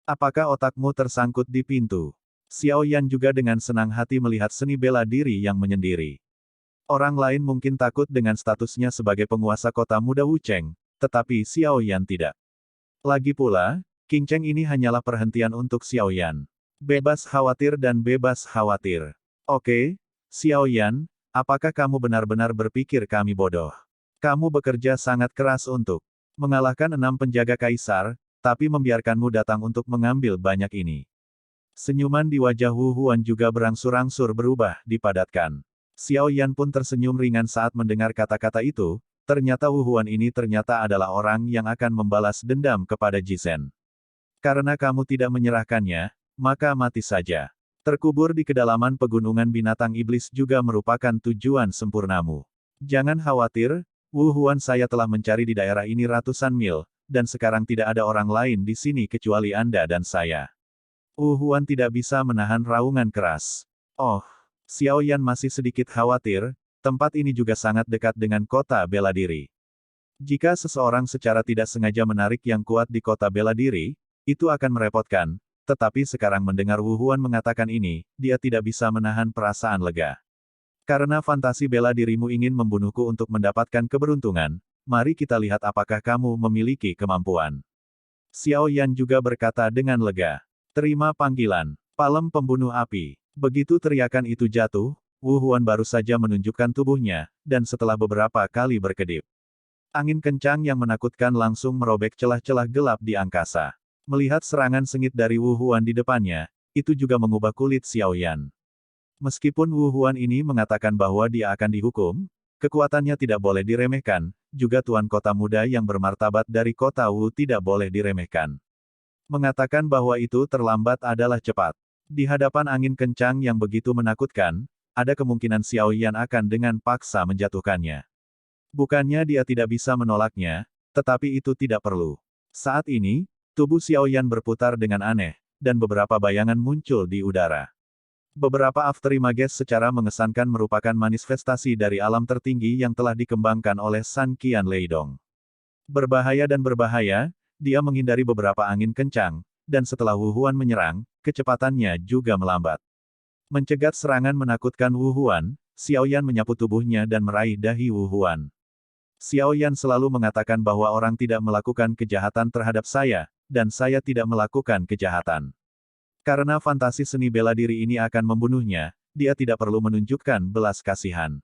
S2: Apakah otakmu tersangkut di pintu? Xiao Yan juga dengan senang hati melihat seni bela diri yang menyendiri. Orang lain mungkin takut dengan statusnya sebagai penguasa kota muda Wu Cheng, tetapi Xiao Yan tidak. Lagi pula, King Cheng ini hanyalah perhentian untuk Xiao Yan. Bebas khawatir dan bebas khawatir. Oke, Xiao Yan, apakah kamu benar-benar berpikir kami bodoh? Kamu bekerja sangat keras untuk mengalahkan 6 penjaga kaisar, tapi membiarkanmu datang untuk mengambil banyak ini. Senyuman di wajah Wu Huan juga berangsur-angsur berubah, dipadatkan. Xiao Yan pun tersenyum ringan saat mendengar kata-kata itu, ternyata Wu Huan ini ternyata adalah orang yang akan membalas dendam kepada Jisen. Karena kamu tidak menyerahkannya, maka mati saja. Terkubur di kedalaman pegunungan binatang iblis juga merupakan tujuan sempurnamu. Jangan khawatir, Wu Huan, saya telah mencari di daerah ini ratusan mil, dan sekarang tidak ada orang lain di sini kecuali Anda dan saya. Wu Huan tidak bisa menahan raungan keras. Oh, Xiao Yan masih sedikit khawatir, tempat ini juga sangat dekat dengan kota bela diri. Jika seseorang secara tidak sengaja menarik yang kuat di kota bela diri, itu akan merepotkan. Tetapi sekarang mendengar Wu Huan mengatakan ini, dia tidak bisa menahan perasaan lega. Karena fantasi bela dirimu ingin membunuhku untuk mendapatkan keberuntungan, mari kita lihat apakah kamu memiliki kemampuan. Xiao Yan juga berkata dengan lega. Terima panggilan, Palem Pembunuh Api. Begitu teriakan itu jatuh, Wu Huan baru saja menunjukkan tubuhnya, dan setelah beberapa kali berkedip, angin kencang yang menakutkan langsung merobek celah-celah gelap di angkasa. Melihat serangan sengit dari Wu Huan di depannya, itu juga mengubah kulit Xiao Yan. Meskipun Wu Huan ini mengatakan bahwa dia akan dihukum, kekuatannya tidak boleh diremehkan, juga tuan kota muda yang bermartabat dari kota Wu tidak boleh diremehkan. Mengatakan bahwa itu terlambat adalah cepat. Di hadapan angin kencang yang begitu menakutkan, ada kemungkinan Xiao Yan akan dengan paksa menjatuhkannya. Bukannya dia tidak bisa menolaknya, tetapi itu tidak perlu. Saat ini, tubuh Xiao Yan berputar dengan aneh, dan beberapa bayangan muncul di udara. Beberapa afterimages secara mengesankan merupakan manifestasi dari alam tertinggi yang telah dikembangkan oleh San Qian Leidong. Berbahaya dan berbahaya, dia menghindari beberapa angin kencang, dan setelah Wu Huan menyerang, kecepatannya juga melambat. Mencegat serangan menakutkan Wu Huan, Xiao Yan menyapu tubuhnya dan meraih dahi Wu Huan. Xiao Yan selalu mengatakan bahwa orang tidak melakukan kejahatan terhadap saya, dan saya tidak melakukan kejahatan. Karena fantasi seni bela diri ini akan membunuhnya, dia tidak perlu menunjukkan belas kasihan.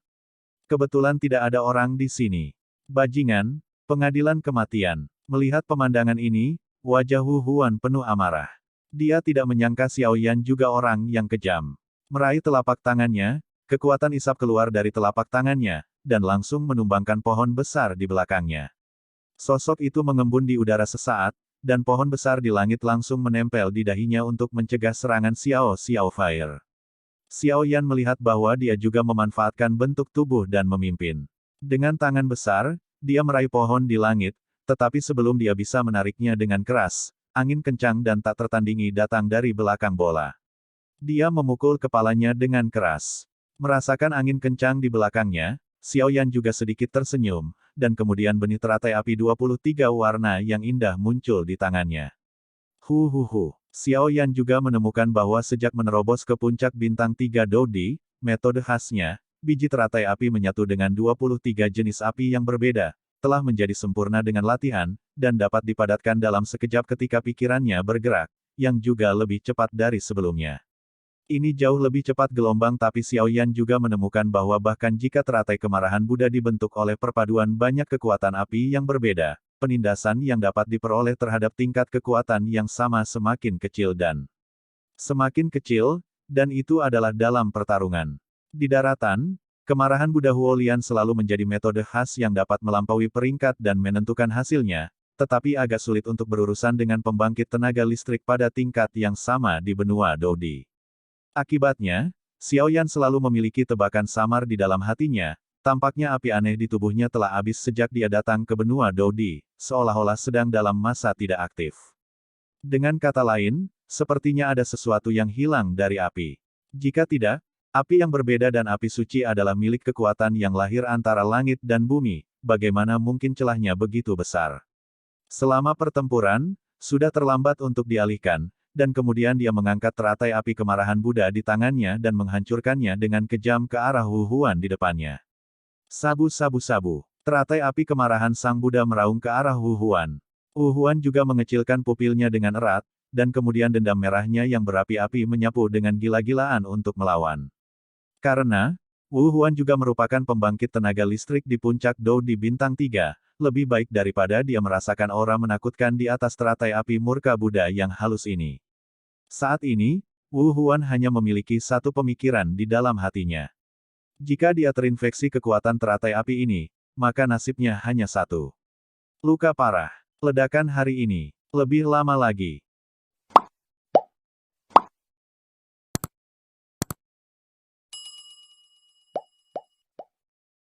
S2: Kebetulan tidak ada orang di sini. Bajingan, pengadilan kematian. Melihat pemandangan ini, wajah Wu Huan penuh amarah. Dia tidak menyangka Xiao Yan juga orang yang kejam. Meraih telapak tangannya, kekuatan isap keluar dari telapak tangannya, dan langsung menumbangkan pohon besar di belakangnya. Sosok itu mengembun di udara sesaat, dan pohon besar di langit langsung menempel di dahinya untuk mencegah serangan Xiao Fire. Xiao Yan melihat bahwa dia juga memanfaatkan bentuk tubuh dan memimpin. Dengan tangan besar, dia meraih pohon di langit, tetapi sebelum dia bisa menariknya dengan keras, angin kencang dan tak tertandingi datang dari belakang bola. Dia memukul kepalanya dengan keras. Merasakan angin kencang di belakangnya, Xiao Yan juga sedikit tersenyum, dan kemudian benih teratai api 23 warna yang indah muncul di tangannya. Xiao Yan juga menemukan bahwa sejak menerobos ke puncak bintang 3 Dodi, metode khasnya, biji teratai api menyatu dengan 23 jenis api yang berbeda, telah menjadi sempurna dengan latihan, dan dapat dipadatkan dalam sekejap ketika pikirannya bergerak, yang juga lebih cepat dari sebelumnya. Ini jauh lebih cepat gelombang, tapi Xiao Yan juga menemukan bahwa bahkan jika teratai kemarahan Buddha dibentuk oleh perpaduan banyak kekuatan api yang berbeda, penindasan yang dapat diperoleh terhadap tingkat kekuatan yang sama semakin kecil dan semakin kecil, dan itu adalah dalam pertarungan. Di daratan, kemarahan Buddha Huolian selalu menjadi metode khas yang dapat melampaui peringkat dan menentukan hasilnya, tetapi agak sulit untuk berurusan dengan pembangkit tenaga listrik pada tingkat yang sama di benua Dodi. Akibatnya, Xiao Yan selalu memiliki tebakan samar di dalam hatinya, tampaknya api aneh di tubuhnya telah habis sejak dia datang ke benua Dodi, seolah-olah sedang dalam masa tidak aktif. Dengan kata lain, sepertinya ada sesuatu yang hilang dari api. Jika tidak, api yang berbeda dan api suci adalah milik kekuatan yang lahir antara langit dan bumi, bagaimana mungkin celahnya begitu besar? Selama pertempuran, sudah terlambat untuk dialihkan, dan kemudian dia mengangkat teratai api kemarahan Buddha di tangannya dan menghancurkannya dengan kejam ke arah Wu Huan di depannya. Sabu-sabu-sabu. Teratai api kemarahan Sang Buddha meraung ke arah Wu Huan. Wu Huan juga mengecilkan pupilnya dengan erat, dan kemudian dendam merahnya yang berapi-api menyapu dengan gila-gilaan untuk melawan. Karena, Wu Huan juga merupakan pembangkit tenaga listrik di puncak Dou di bintang 3, lebih baik daripada dia merasakan aura menakutkan di atas teratai api murka Buddha yang halus ini. Saat ini, Wu Huan hanya memiliki satu pemikiran di dalam hatinya. Jika dia terinfeksi kekuatan teratai api ini, maka nasibnya hanya satu. Luka parah. Ledakan hari ini. Lebih lama lagi.